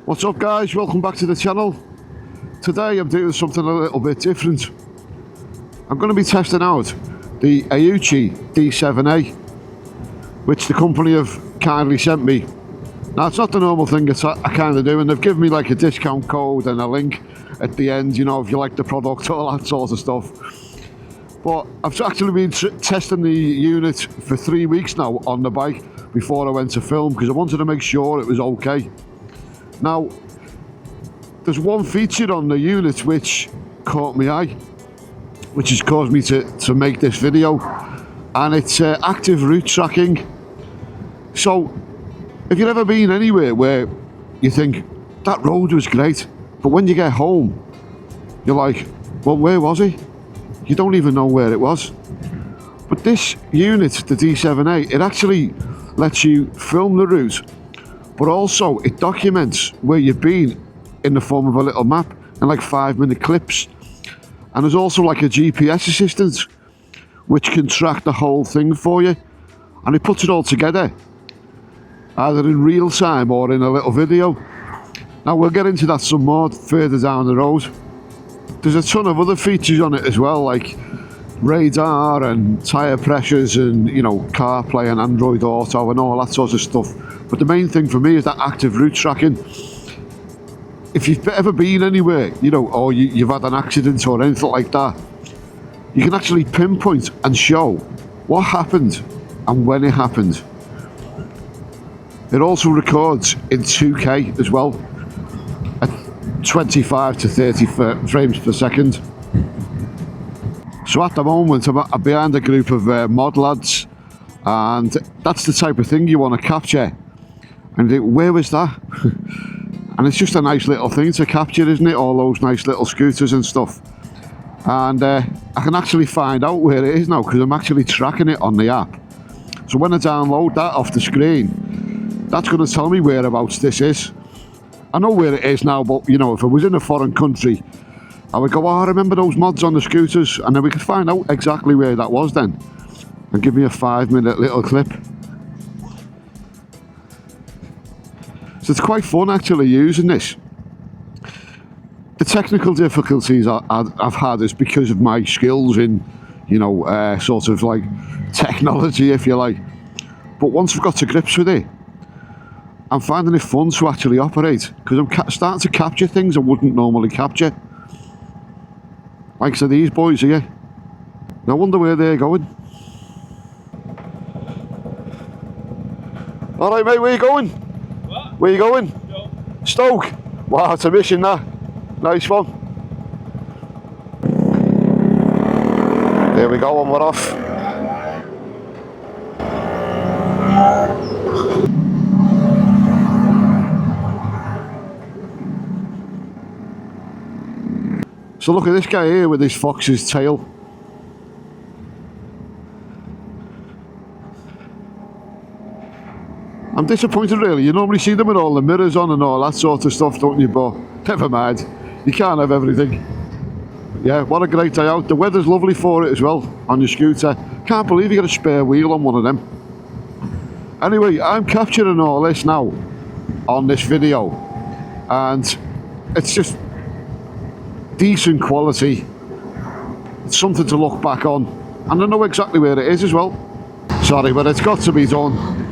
What's up guys, welcome back to the channel. Today I'm doing something a little bit different. I'm going to be testing out the Aoocci D7A, which the company have kindly sent me. Now it's not the normal thing that I kind of do, and they've given me like a discount code and a link at the end, you know, if you like the product, all that sort of stuff. But I've actually been testing the unit for 3 weeks now on the bike before I went to film, because I wanted to make sure it was okay. Now, there's one feature on the unit which caught my eye, which has caused me to make this video, and it's active route tracking. So, if you've ever been anywhere where you think, that road was great, but when you get home, you're like, well, where was he? You don't even know where it was. But this unit, the D7A, it actually lets you film the route, but also it documents where you've been in the form of a little map and like 5-minute clips. And there's also like a GPS assistant which can track the whole thing for you, and it puts it all together either in real time or in a little video. Now we'll get into that some more further down the road. There's a ton of other features on it as well, like radar and tyre pressures and, you know, CarPlay and Android Auto and all that sort of stuff. But the main thing for me is that active route tracking. If you've ever been anywhere, you know, or you've had an accident or anything like that, you can actually pinpoint and show what happened and when it happened. It also records in 2K as well, at 25 to 30 frames per second. So at the moment I'm behind a group of mod lads, and that's the type of thing you want to capture. And you think, where was that? And it's just a nice little thing to capture, isn't it? All those nice little scooters and stuff. And I can actually find out where it is now, because I'm actually tracking it on the app. So when I download that off the screen, that's going to tell me whereabouts this is. I know where it is now, but you know, if I was in a foreign country, I would go, oh, I remember those mods on the scooters, and then we could find out exactly where that was then, and give me a 5-minute little clip. So it's quite fun actually using this. The technical difficulties I've had is because of my skills in, you know, sort of like technology, if you like. But once I've got to grips with it, I'm finding it fun to actually operate, because I'm starting to capture things I wouldn't normally capture. Like so these boys here. I wonder where they're going. Alright mate, where you going? What? Where you going? Stoke. Stoke? Wow, it's a mission that. Nice one. There we go, and we're off. So look at this guy here with his fox's tail. I'm disappointed really. You normally see them with all the mirrors on and all that sort of stuff, don't you? But never mind, you can't have everything. Yeah, what a great day out. The weather's lovely for it as well on your scooter. Can't believe you got a spare wheel on one of them. Anyway, I'm capturing all this now on this video, and it's just decent quality. It's something to look back on, and I know exactly where it is as well. Sorry, but it's got to be done.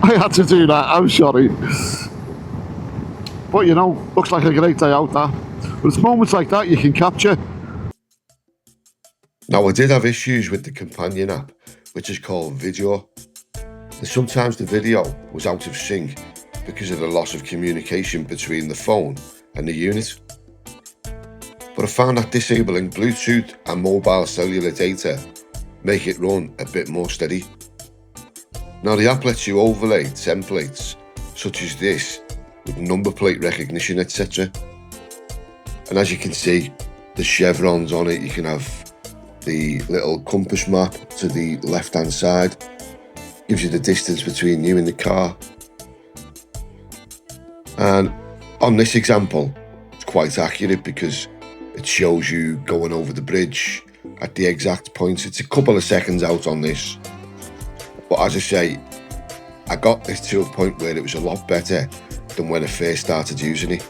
I had to do that, I'm sorry. But you know, looks like a great day out there. But it's moments like that you can capture. Now I did have issues with the companion app, which is called Video. And sometimes the video was out of sync because of the loss of communication between the phone and the unit. But I found that disabling Bluetooth and mobile cellular data make it run a bit more steady. Now the app lets you overlay templates such as this with number plate recognition, etc. And as you can see, the chevrons on it, you can have the little compass map to the left hand side, gives you the distance between you and the car. And on this example, it's quite accurate because it shows you going over the bridge at the exact point. It's a couple of seconds out on this, but as I say, I got this to a point where it was a lot better than when I first started using it.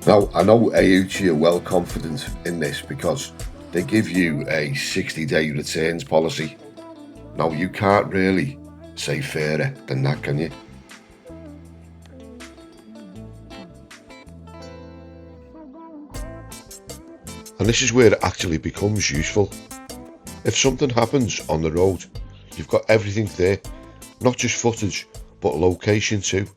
Now, I know Aoocci are well confident in this because they give you a 60-day returns policy. Now, you can't really say fairer than that, can you? And this is where it actually becomes useful. If something happens on the road, you've got everything there, not just footage, but location too.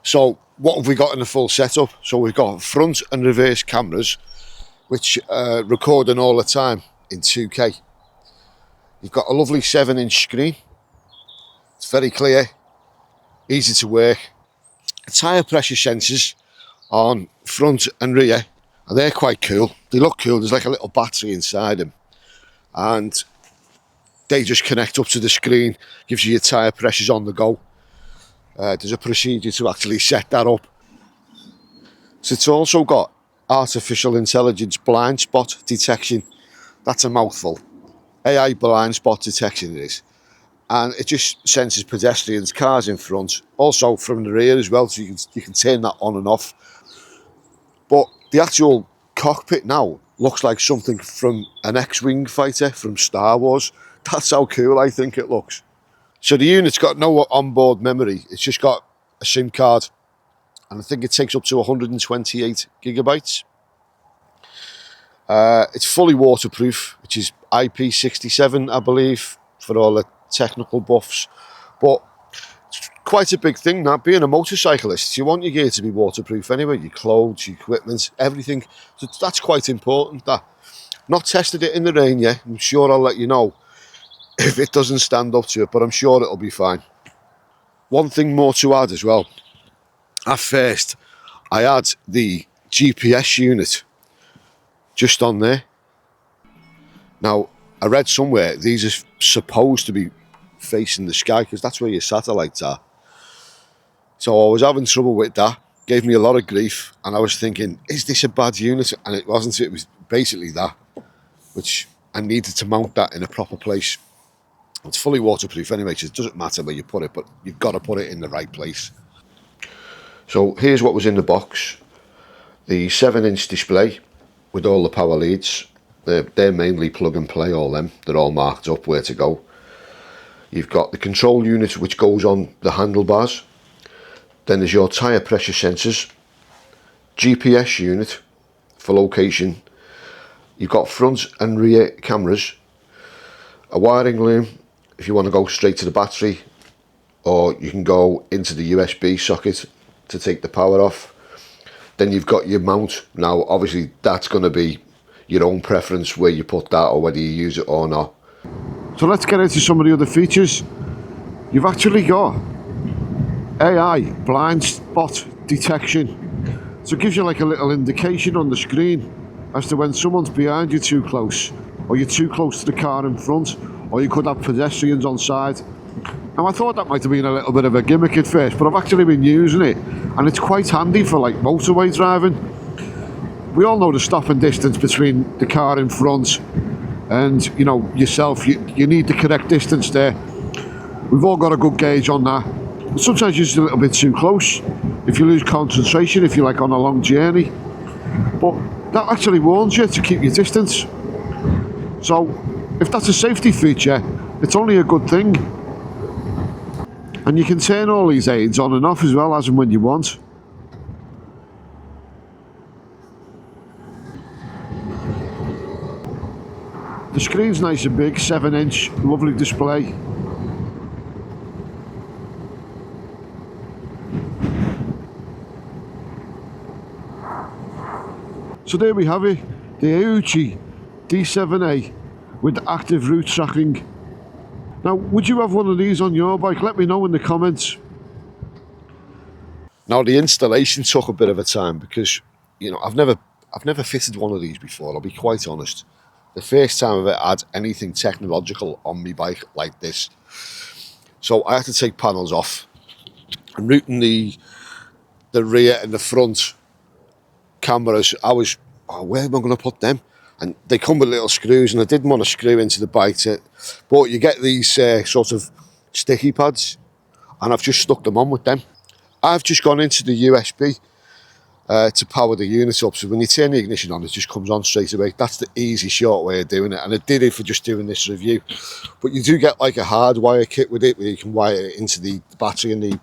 So what have we got in the full setup? So we've got front and reverse cameras, which are recording all the time in 2K. You've got a lovely 7-inch screen. It's very clear, easy to work. Tyre pressure sensors on front and rear, and they're quite cool. They look cool. There's like a little battery inside them, and they just connect up to the screen, gives you your tyre pressures on the go. There's a procedure to actually set that up. So it's also got artificial intelligence blind spot detection. That's a mouthful. AI blind spot detection it is. And it just senses pedestrians, cars in front, also from the rear as well, so you can turn that on and off. But the actual cockpit now looks like something from an X-Wing fighter from Star Wars. That's how cool I think it looks. So the unit's got no onboard memory, it's just got a SIM card, and I think it takes up to 128 gigabytes. It's fully waterproof, which is IP67, I believe, for all the technical buffs. But it's quite a big thing now, being a motorcyclist. You want your gear to be waterproof anyway, your clothes, your equipment, everything. So that's quite important. That. Not tested it in the rain yet, I'm sure I'll let you know if it doesn't stand up to it, but I'm sure it'll be fine. One thing more to add as well. At first, I had the GPS unit just on there. Now, I read somewhere these are supposed to be facing the sky because that's where your satellites are. So I was having trouble with that. Gave me a lot of grief, and I was thinking, is this a bad unit? And it wasn't. It was basically that, which I needed to mount that in a proper place. It's fully waterproof anyway, so it doesn't matter where you put it, but you've got to put it in the right place. So here's what was in the box. The 7-inch display with all the power leads. They're mainly plug and play, all them. They're all marked up where to go. You've got the control unit which goes on the handlebars. Then there's your tyre pressure sensors. GPS unit for location. You've got front and rear cameras. A wiring loom if you want to go straight to the battery, or you can go into the USB socket to take the power off. Then you've got your mount. Now obviously that's going to be your own preference where you put that or whether you use it or not. So let's get into some of the other features. You've actually got AI blind spot detection. So it gives you like a little indication on the screen as to when someone's behind you too close, or you're too close to the car in front, or you could have pedestrians on side. Now I thought that might have been a little bit of a gimmick at first, but I've actually been using it, and it's quite handy for like motorway driving. We all know the stopping distance between the car in front and, you know, yourself. You need the correct distance there. We've all got a good gauge on that. But sometimes you're just a little bit too close. If you lose concentration, if you're like on a long journey. But that actually warns you to keep your distance. So if that's a safety feature, it's only a good thing. And you can turn all these aids on and off as well, as and when you want. The screen's nice and big, 7-inch, lovely display. So there we have it, the Aoocci D7A with active route tracking. Now, would you have one of these on your bike? Let me know in the comments. Now, the installation took a bit of a time because, you know, I've never fitted one of these before, I'll be quite honest. The first time I've ever had anything technological on my bike like this. So I had to take panels off and routing the rear and the front cameras. I was, oh, where am I going to put them? And they come with little screws, and I didn't want to screw into the bike. But you get these sort of sticky pads, and I've just stuck them on with them. I've just gone into the USB to power the unit up. So when you turn the ignition on, it just comes on straight away. That's the easy, short way of doing it. And I did it for just doing this review. But you do get like a hardwire kit with it, where you can wire it into the battery and the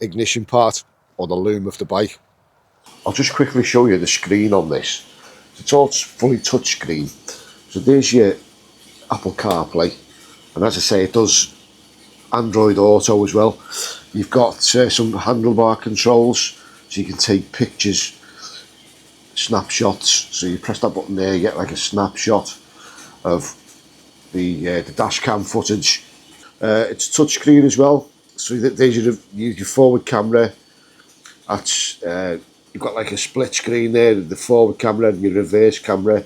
ignition part, or the loom of the bike. I'll just quickly show you the screen on this. It's all fully touch screen. So there's your Apple CarPlay, and as I say, it does Android Auto as well. You've got some handlebar controls, so you can take pictures, snapshots. So you press that button there, you get like a snapshot of the dashcam footage. It's touchscreen as well. So there's your forward camera. That's you've got like a split screen there, the forward camera and your reverse camera.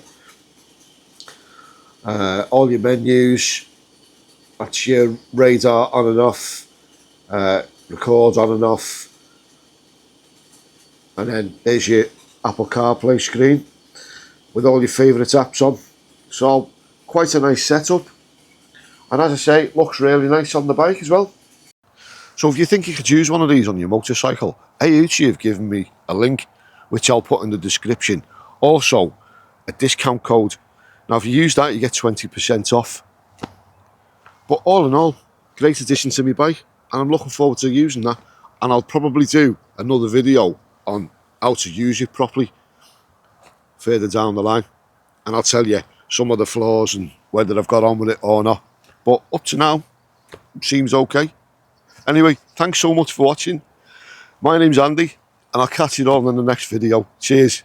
All your menus. That's your radar on and off, record on and off. And then there's your Apple CarPlay screen with all your favourite apps on. So quite a nice setup. And as I say, it looks really nice on the bike as well. So if you think you could use one of these on your motorcycle, Aoocci have given me a link, which I'll put in the description. Also, a discount code. Now if you use that, you get 20% off. But all in all, great addition to my bike, and I'm looking forward to using that. And I'll probably do another video on how to use it properly further down the line. And I'll tell you some of the flaws and whether I've got on with it or not. But up to now, it seems okay. Anyway, thanks so much for watching. My name's Andy, and I'll catch you all in the next video. Cheers.